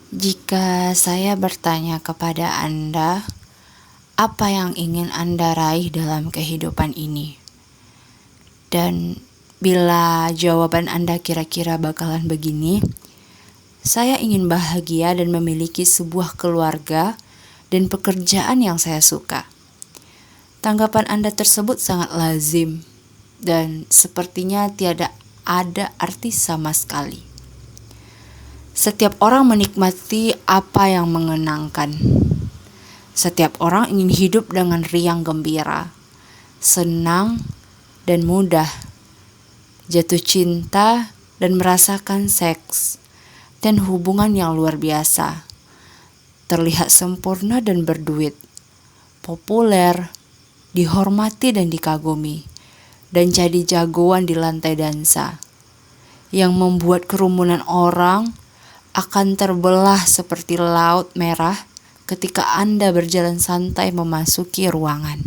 Jika saya bertanya kepada Anda, apa yang ingin Anda raih dalam kehidupan ini? Dan bila jawaban Anda kira-kira bakalan begini, saya ingin bahagia dan memiliki sebuah keluarga dan pekerjaan yang saya suka. Tanggapan Anda tersebut sangat lazim dan sepertinya tiada ada arti sama sekali. Setiap orang menikmati apa yang mengenangkan. Setiap orang ingin hidup dengan riang gembira, senang dan mudah, jatuh cinta dan merasakan seks dan hubungan yang luar biasa, terlihat sempurna dan berduit, populer, dihormati dan dikagumi, dan jadi jagoan di lantai dansa, yang membuat kerumunan orang akan terbelah seperti laut merah ketika Anda berjalan santai memasuki ruangan.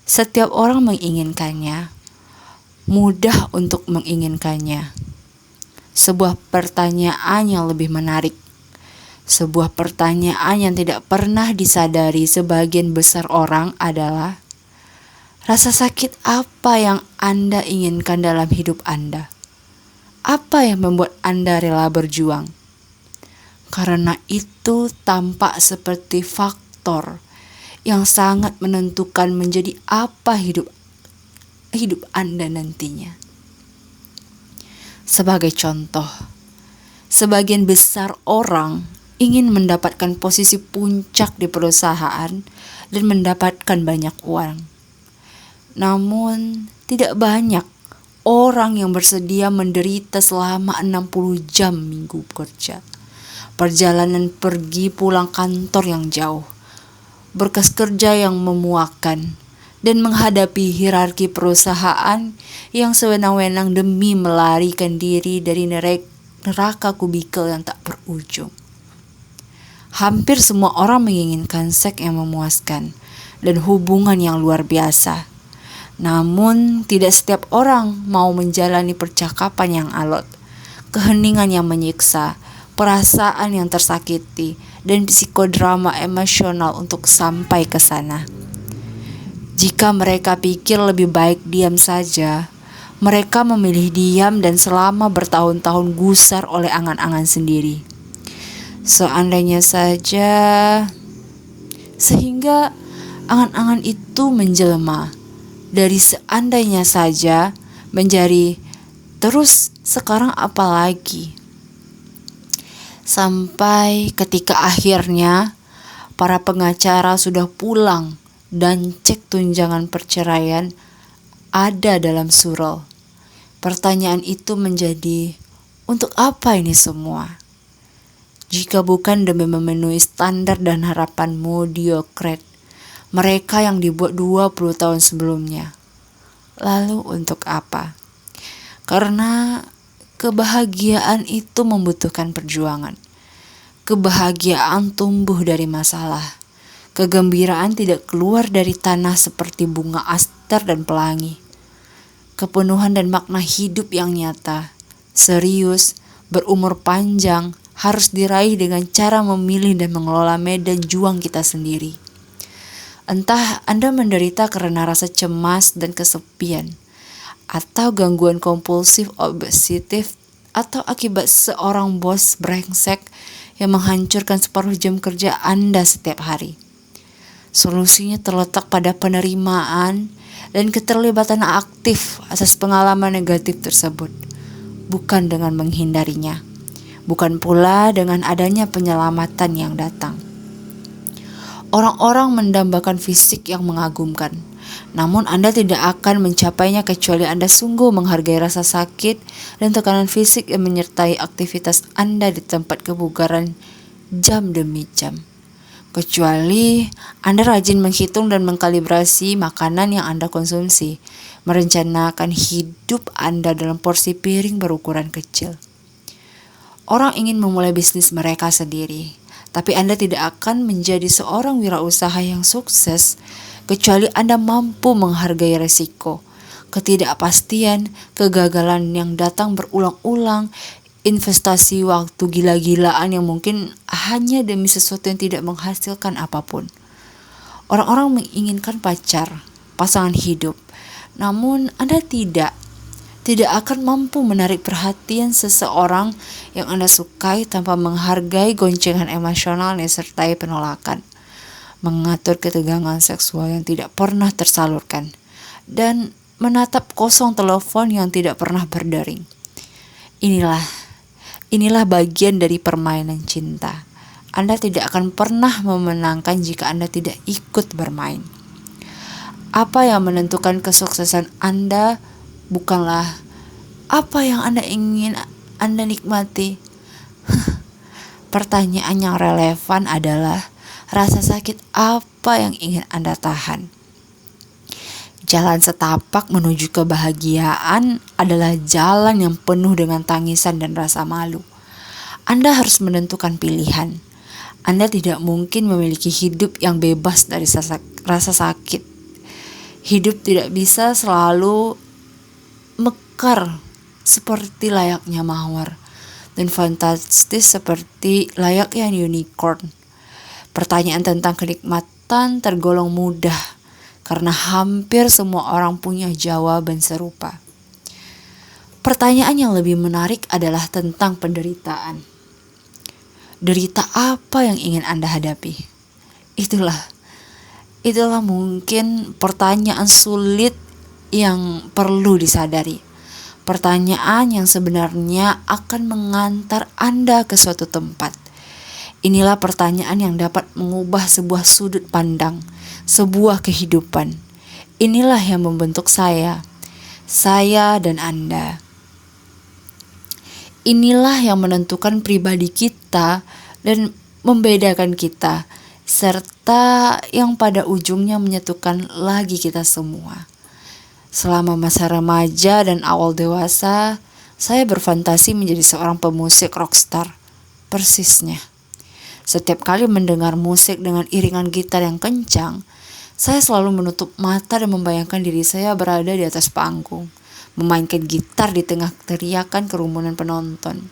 Setiap orang menginginkannya, mudah untuk menginginkannya. Sebuah pertanyaan yang lebih menarik, sebuah pertanyaan yang tidak pernah disadari sebagian besar orang adalah, rasa sakit apa yang Anda inginkan dalam hidup Anda? Apa yang membuat Anda rela berjuang? Karena itu tampak seperti faktor yang sangat menentukan menjadi apa hidup Anda nantinya. Sebagai contoh, sebagian besar orang ingin mendapatkan posisi puncak di perusahaan dan mendapatkan banyak uang. Namun, tidak banyak orang yang bersedia menderita selama 60 jam minggu kerja. Perjalanan pergi pulang kantor yang jauh, berkas kerja yang memuakkan, dan menghadapi hierarki perusahaan yang sewenang-wenang demi melarikan diri dari neraka kubikel yang tak berujung. Hampir semua orang menginginkan seks yang memuaskan dan hubungan yang luar biasa. Namun, tidak setiap orang mau menjalani percakapan yang alot, keheningan yang menyiksa, perasaan yang tersakiti, dan psikodrama emosional untuk sampai ke sana. Jika mereka pikir lebih baik diam saja, mereka memilih diam dan selama bertahun-tahun gusar oleh angan-angan sendiri. Seandainya saja, sehingga angan-angan itu menjelma dari seandainya saja menjadi terus sekarang apa lagi? Sampai ketika akhirnya para pengacara sudah pulang dan cek tunjangan perceraian ada dalam surel. Pertanyaan itu menjadi, untuk apa ini semua? Jika bukan demi memenuhi standar dan harapan mediocre mereka yang dibuat 20 tahun sebelumnya. Lalu untuk apa? Karena kebahagiaan itu membutuhkan perjuangan. Kebahagiaan tumbuh dari masalah. Kegembiraan tidak keluar dari tanah seperti bunga aster dan pelangi. Kepenuhan dan makna hidup yang nyata, serius, berumur panjang, harus diraih dengan cara memilih dan mengelola medan juang kita sendiri. Entah Anda menderita karena rasa cemas dan kesepian, atau gangguan kompulsif obsesif, atau akibat seorang bos brengsek yang menghancurkan separuh jam kerja Anda setiap hari. Solusinya terletak pada penerimaan dan keterlibatan aktif atas pengalaman negatif tersebut, bukan dengan menghindarinya, bukan pula dengan adanya penyelamatan yang datang. Orang-orang mendambakan fisik yang mengagumkan, namun Anda tidak akan mencapainya kecuali Anda sungguh menghargai rasa sakit dan tekanan fisik yang menyertai aktivitas Anda di tempat kebugaran jam demi jam. Kecuali Anda rajin menghitung dan mengkalibrasi makanan yang Anda konsumsi, merencanakan hidup Anda dalam porsi piring berukuran kecil. Orang ingin memulai bisnis mereka sendiri, tapi Anda tidak akan menjadi seorang wirausaha yang sukses kecuali Anda mampu menghargai resiko, ketidakpastian, kegagalan yang datang berulang-ulang investasi waktu gila-gilaan yang mungkin hanya demi sesuatu yang tidak menghasilkan apapun. Orang-orang menginginkan pacar, pasangan hidup, namun Anda tidak akan mampu menarik perhatian seseorang yang Anda sukai tanpa menghargai goncengan emosional yang disertai penolakan, mengatur ketegangan seksual yang tidak pernah tersalurkan, dan menatap kosong telepon yang tidak pernah berdering. Inilah bagian dari permainan cinta. Anda tidak akan pernah memenangkan jika Anda tidak ikut bermain. Apa yang menentukan kesuksesan Anda bukanlah apa yang Anda ingin Anda nikmati. Pertanyaan yang relevan adalah rasa sakit apa yang ingin Anda tahan. Jalan setapak menuju kebahagiaan adalah jalan yang penuh dengan tangisan dan rasa malu. Anda harus menentukan pilihan. Anda tidak mungkin memiliki hidup yang bebas dari rasa sakit. Hidup tidak bisa selalu mekar seperti layaknya mawar dan fantastis seperti layaknya unicorn. Pertanyaan tentang kenikmatan tergolong mudah karena hampir semua orang punya jawaban serupa. Pertanyaan yang lebih menarik adalah tentang penderitaan. Derita apa yang ingin Anda hadapi? Itulah mungkin pertanyaan sulit yang perlu disadari. Pertanyaan yang sebenarnya akan mengantar Anda ke suatu tempat. Inilah pertanyaan yang dapat mengubah sebuah sudut pandang, sebuah kehidupan. Inilah yang membentuk saya dan Anda. Inilah yang menentukan pribadi kita dan membedakan kita, serta yang pada ujungnya menyatukan lagi kita semua. Selama masa remaja dan awal dewasa, saya berfantasi menjadi seorang pemusik rockstar. Persisnya. Setiap kali mendengar musik dengan iringan gitar yang kencang, saya selalu menutup mata dan membayangkan diri saya berada di atas panggung, memainkan gitar di tengah teriakan kerumunan penonton.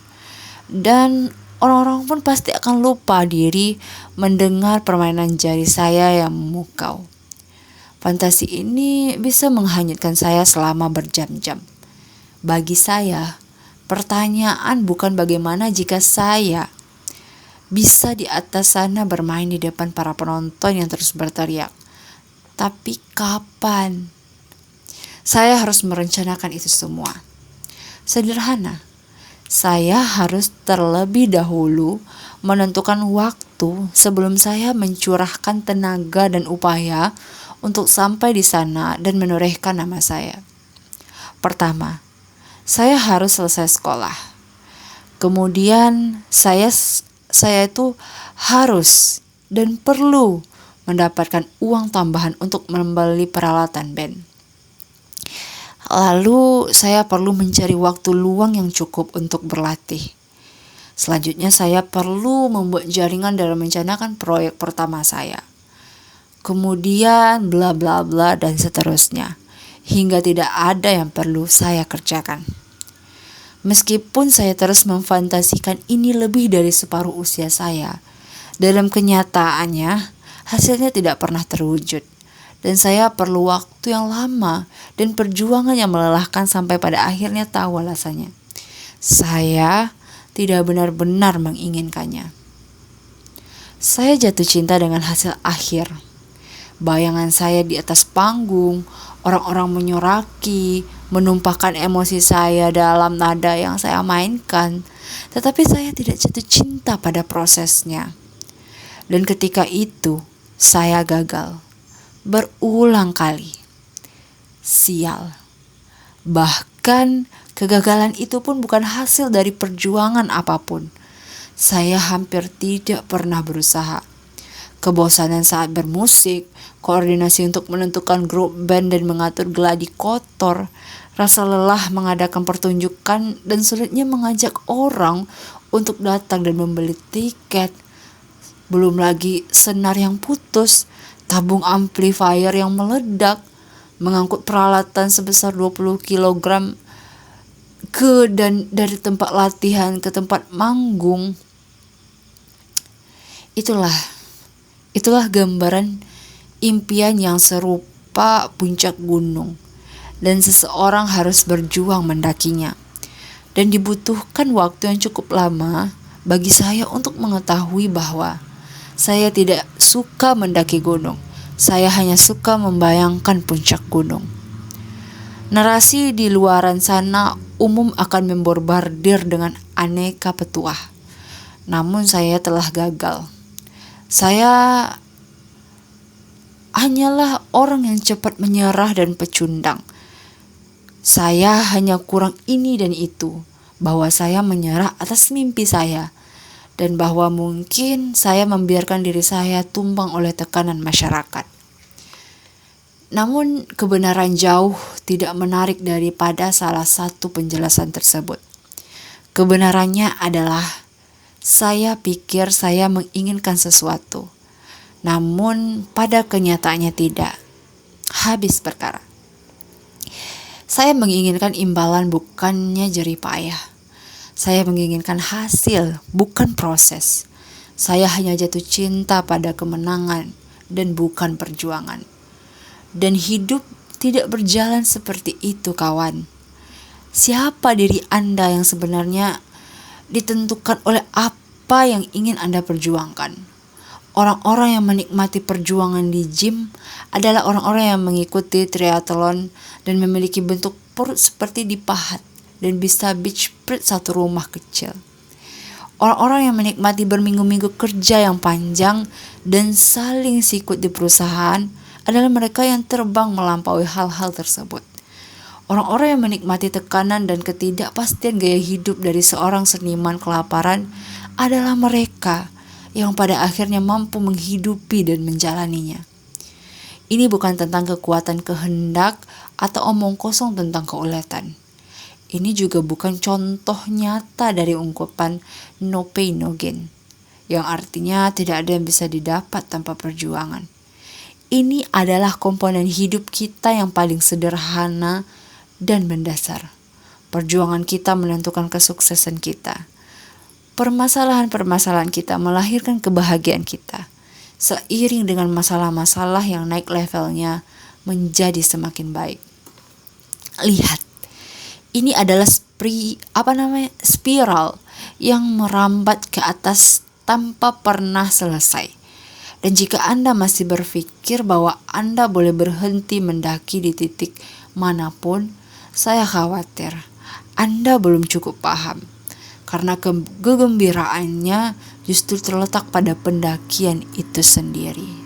Dan orang-orang pun pasti akan lupa diri mendengar permainan jari saya yang memukau. Fantasi ini bisa menghanyutkan saya selama berjam-jam. Bagi saya, pertanyaan bukan bagaimana jika saya bisa di atas sana bermain di depan para penonton yang terus berteriak, tapi kapan? Saya harus merencanakan itu semua. Sederhana, saya harus terlebih dahulu menentukan waktu sebelum saya mencurahkan tenaga dan upaya untuk sampai di sana dan menorehkan nama saya. Pertama, saya harus selesai sekolah. Kemudian saya itu harus dan perlu mendapatkan uang tambahan untuk membeli peralatan band. Lalu saya perlu mencari waktu luang yang cukup untuk berlatih. Selanjutnya saya perlu membuat jaringan dalam merencanakan proyek pertama saya. Kemudian bla bla bla dan seterusnya. Hingga tidak ada yang perlu saya kerjakan. Meskipun saya terus memfantasikan ini lebih dari separuh usia saya, dalam kenyataannya hasilnya tidak pernah terwujud. Dan saya perlu waktu yang lama dan perjuangan yang melelahkan sampai pada akhirnya tahu alasannya. Saya tidak benar-benar menginginkannya. Saya jatuh cinta dengan hasil akhir. Bayangan saya di atas panggung, orang-orang menyoraki, menumpahkan emosi saya dalam nada yang saya mainkan. Tetapi saya tidak jatuh cinta pada prosesnya. Dan ketika itu, saya gagal. Berulang kali. Sial. Bahkan kegagalan itu pun bukan hasil dari perjuangan apapun. Saya hampir tidak pernah berusaha. Kebosanan saat bermusik, koordinasi untuk menentukan grup band dan mengatur geladi kotor, rasa lelah mengadakan pertunjukan dan sulitnya mengajak orang untuk datang dan membeli tiket. Belum lagi senar yang putus, tabung amplifier yang meledak, mengangkut peralatan sebesar 20 dan dari tempat latihan ke tempat manggung, itulah gambaran impian yang serupa puncak gunung, dan seseorang harus berjuang mendakinya. Dan dibutuhkan waktu yang cukup lama bagi saya untuk mengetahui bahwa saya tidak suka mendaki gunung. Saya hanya suka membayangkan puncak gunung. Narasi di luaran sana umum akan memborbardir dengan aneka petuah. Namun saya telah gagal. Saya hanyalah orang yang cepat menyerah dan pecundang. Saya hanya kurang ini dan itu, bahwa saya menyerah atas mimpi saya, dan bahwa mungkin saya membiarkan diri saya tumbang oleh tekanan masyarakat. Namun kebenaran jauh tidak menarik daripada salah satu penjelasan tersebut. Kebenarannya adalah saya pikir saya menginginkan sesuatu, namun pada kenyataannya tidak. Habis perkara. Saya menginginkan imbalan bukannya jerih payah. Saya menginginkan hasil, bukan proses. Saya hanya jatuh cinta pada kemenangan dan bukan perjuangan. Dan hidup tidak berjalan seperti itu, kawan. Siapa diri Anda yang sebenarnya ditentukan oleh apa yang ingin Anda perjuangkan. Orang-orang yang menikmati perjuangan di gym adalah orang-orang yang mengikuti triathlon dan memiliki bentuk perut seperti dipahat dan bisa beach print satu rumah kecil. Orang-orang yang menikmati berminggu-minggu kerja yang panjang dan saling sikut di perusahaan adalah mereka yang terbang melampaui hal-hal tersebut. Orang-orang yang menikmati tekanan dan ketidakpastian gaya hidup dari seorang seniman kelaparan adalah mereka yang pada akhirnya mampu menghidupi dan menjalaninya. Ini bukan tentang kekuatan kehendak atau omong kosong tentang keuletan. Ini juga bukan contoh nyata dari ungkapan no pain no gain, yang artinya tidak ada yang bisa didapat tanpa perjuangan. Ini adalah komponen hidup kita yang paling sederhana dan mendasar. Perjuangan kita menentukan kesuksesan kita. Permasalahan-permasalahan kita melahirkan kebahagiaan kita, seiring dengan masalah-masalah yang naik levelnya menjadi semakin baik. Lihat, ini adalah spiral yang merambat ke atas tanpa pernah selesai. Dan jika Anda masih berpikir bahwa Anda boleh berhenti mendaki di titik manapun, saya khawatir Anda belum cukup paham. Karena kegembiraannya justru terletak pada pendakian itu sendiri.